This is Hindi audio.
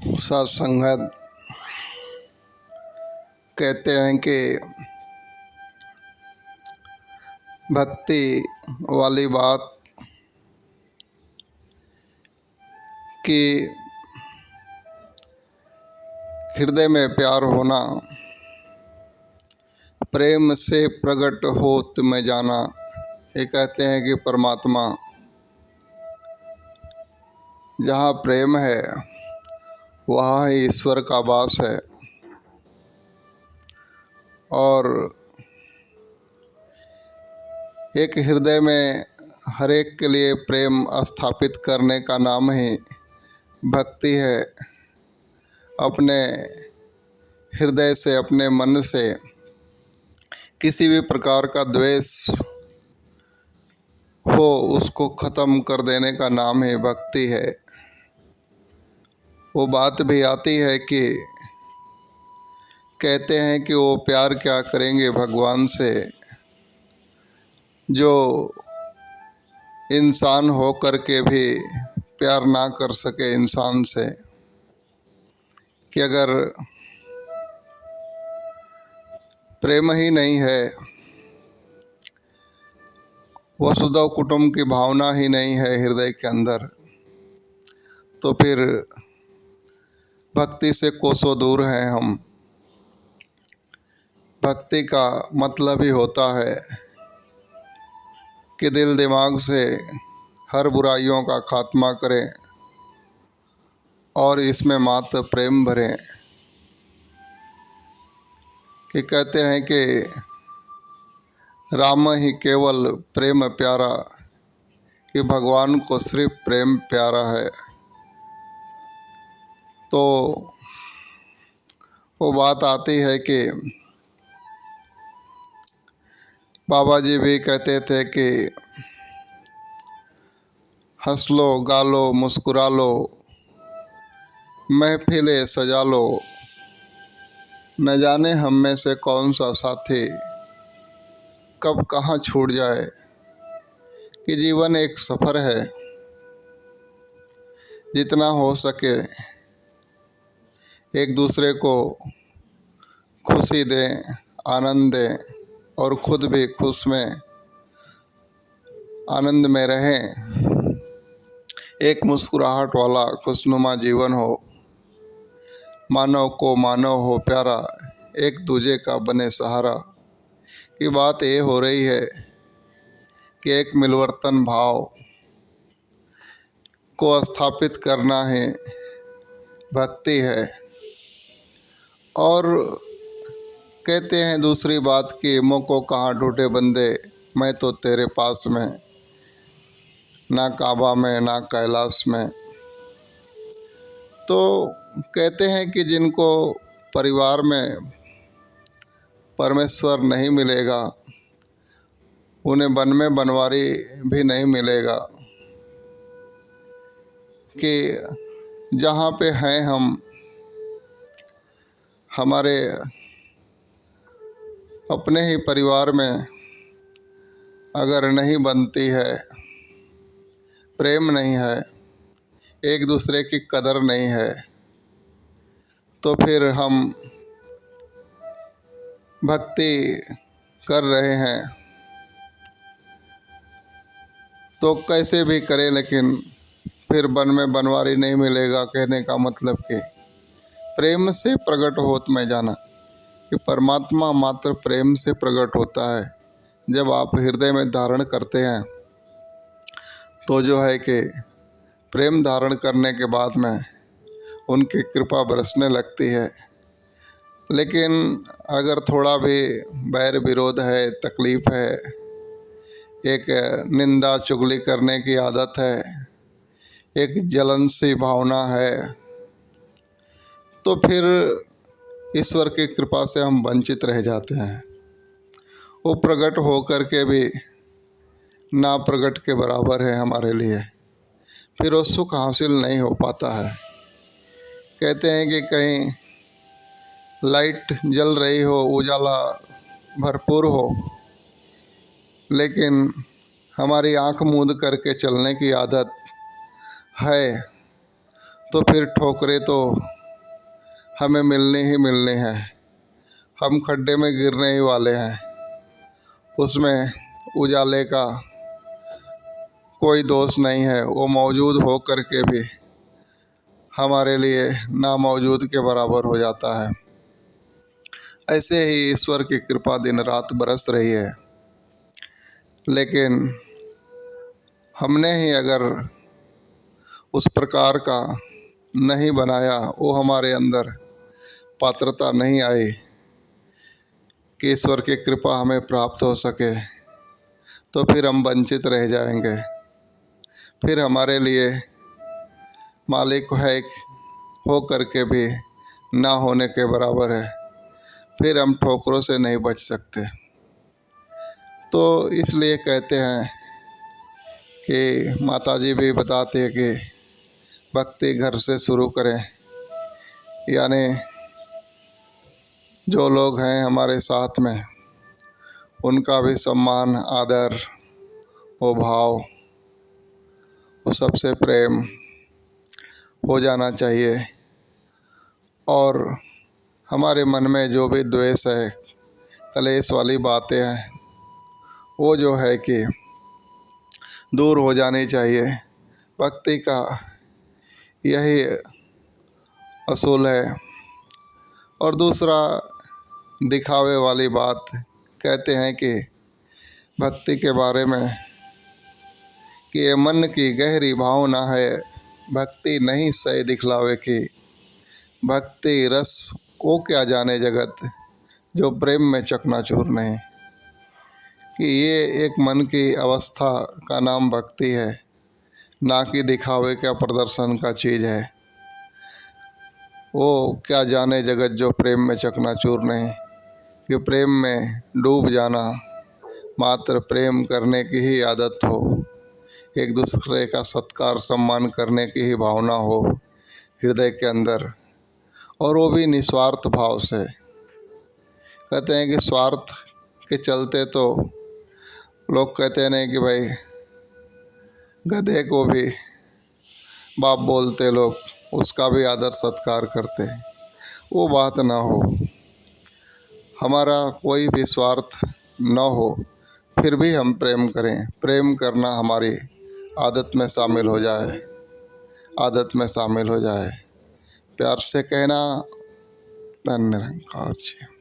साथ संगत कहते हैं कि भक्ति वाली बात कि हृदय में प्यार होना, प्रेम से प्रकट होत में जाना। ये कहते हैं कि परमात्मा जहाँ प्रेम है वहाँ ही ईश्वर का वास है। और एक हृदय में हर एक के लिए प्रेम स्थापित करने का नाम ही भक्ति है। अपने हृदय से, अपने मन से किसी भी प्रकार का द्वेष हो उसको ख़त्म कर देने का नाम ही भक्ति है। वो बात भी आती है कि कहते हैं कि वो प्यार क्या करेंगे भगवान से जो इंसान हो कर के भी प्यार ना कर सके इंसान से। कि अगर प्रेम ही नहीं है, वसुधैव कुटुंब की भावना ही नहीं है हृदय के अंदर, तो फिर भक्ति से कोसों दूर हैं हम। भक्ति का मतलब ही होता है कि दिल दिमाग से हर बुराइयों का खात्मा करें और इसमें मात्र प्रेम भरें। कि कहते हैं कि राम ही केवल प्रेम प्यारा, कि भगवान को सिर्फ प्रेम प्यारा है। तो वो बात आती है कि बाबा जी भी कहते थे कि हंस लो, गा लो, मुस्कुरा लो, महफिलें सजा लो, न जाने हम में से कौन सा साथी कब कहाँ छूट जाए। कि जीवन एक सफ़र है, जितना हो सके एक दूसरे को खुशी दें, आनंद दें और खुद भी खुश में आनंद में रहें। एक मुस्कुराहट वाला खुशनुमा जीवन हो, मानव को मानव हो प्यारा, एक दूजे का बने सहारा। की बात ये हो रही है कि एक मिलवर्तन भाव को स्थापित करना ही भक्ति है। और कहते हैं दूसरी बात कि मोको कहाँ ढूंढे बंदे, मैं तो तेरे पास में, ना काबा में ना कैलाश में। तो कहते हैं कि जिनको परिवार में परमेश्वर नहीं मिलेगा उन्हें वन में बनवारी भी नहीं मिलेगा। कि जहाँ पे हैं हम, हमारे अपने ही परिवार में अगर नहीं बनती है, प्रेम नहीं है, एक दूसरे की कदर नहीं है, तो फिर हम भक्ति कर रहे हैं तो कैसे भी करें, लेकिन फिर वन में बनवारी नहीं मिलेगा। कहने का मतलब कि प्रेम से प्रकट होत में जाना, कि परमात्मा मात्र प्रेम से प्रकट होता है। जब आप हृदय में धारण करते हैं तो जो है कि प्रेम धारण करने के बाद में उनकी कृपा बरसने लगती है। लेकिन अगर थोड़ा भी बैर विरोध है, तकलीफ़ है, एक निंदा चुगली करने की आदत है, एक जलन सी भावना है, तो फिर ईश्वर की कृपा से हम वंचित रह जाते हैं। वो प्रकट हो कर के भी ना प्रकट के बराबर है हमारे लिए, फिर वो सुख हासिल नहीं हो पाता है। कहते हैं कि कहीं लाइट जल रही हो, उजाला भरपूर हो, लेकिन हमारी आँख मूंद करके चलने की आदत है, तो फिर ठोकरें तो हमें मिलनी ही मिलनी है, हम खड्डे में गिरने ही वाले हैं। उसमें उजाले का कोई दोष नहीं है, वो मौजूद हो कर के भी हमारे लिए नामौजूद के बराबर हो जाता है। ऐसे ही ईश्वर की कृपा दिन रात बरस रही है, लेकिन हमने ही अगर उस प्रकार का नहीं बनाया, वो हमारे अंदर पात्रता नहीं आई कि ईश्वर की कृपा हमें प्राप्त हो सके, तो फिर हम वंचित रह जाएंगे। फिर हमारे लिए मालिक है हो करके भी ना होने के बराबर है। फिर हम ठोकरों से नहीं बच सकते। तो इसलिए कहते हैं कि माताजी भी बताते हैं कि भक्ति घर से शुरू करें, यानी जो लोग हैं हमारे साथ में उनका भी सम्मान, आदर, वो भाव, वो सबसे प्रेम हो जाना चाहिए। और हमारे मन में जो भी द्वेष है, कलेश वाली बातें हैं, वो जो है कि दूर हो जानी चाहिए। भक्ति का यही असूल है। और दूसरा, दिखावे वाली बात कहते हैं कि भक्ति के बारे में कि ये मन की गहरी भावना है, भक्ति नहीं सही दिखलावे की। भक्ति रस वो क्या जाने जगत, जो प्रेम में चकनाचूर नहीं। कि ये एक मन की अवस्था का नाम भक्ति है, ना कि दिखावे का प्रदर्शन का चीज़ है। वो क्या जाने जगत जो प्रेम में चकनाचूर नहीं। कि प्रेम में डूब जाना, मात्र प्रेम करने की ही आदत हो, एक दूसरे का सत्कार सम्मान करने की ही भावना हो हृदय के अंदर, और वो भी निस्वार्थ भाव से। कहते हैं कि स्वार्थ के चलते तो लोग कहते हैं नहीं कि भाई गधे को भी बाप बोलते लोग, उसका भी आदर सत्कार करते हैं। वो बात ना हो, हमारा कोई भी स्वार्थ न हो, फिर भी हम प्रेम करें। प्रेम करना हमारी आदत में शामिल हो जाए, आदत में शामिल हो जाए। प्यार से कहना, धन्य निरंकार जी।